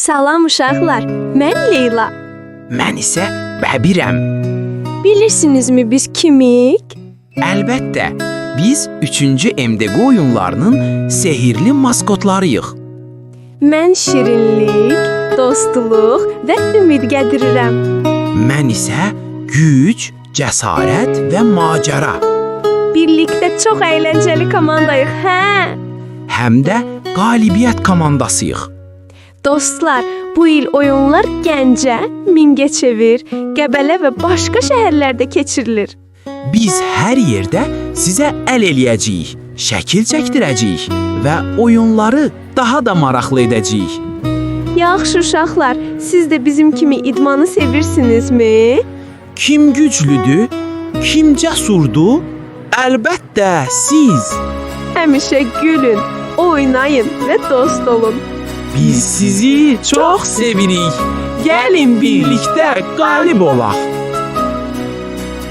Salam uşaqlar, mən Leyla. Mən isə Bəbirəm. Bilirsinizmi biz kimik? Əlbəttə, biz 3-cü MDQ oyunlarının sehirli maskotlarıyıq. Mən şirinlik, dostluq və ümid gədirirəm. Mən isə güc, cəsarət və macəra. Birlikdə çox əyləncəli komandayıq, hə? Həm də qalibiyyət komandasıyıq. Dostlar, bu il oyunlar Gəncə, Mingəçevir, Qəbələ və başqa şəhərlərdə keçirilir. Biz hər yerdə sizə əl eləyəcəyik, şəkil çəkdirəcəyik və oyunları daha da maraqlı edəcəyik. Yaxşı uşaqlar, siz də bizim kimi idmanı sevirsinizmi? Kim güclüdür? Kim cəsurdur? Əlbəttə siz. Həmişə gülün, oynayın və dost olun. Biz sizi çox sevirik. Gəlin birlikdə qalib olaq.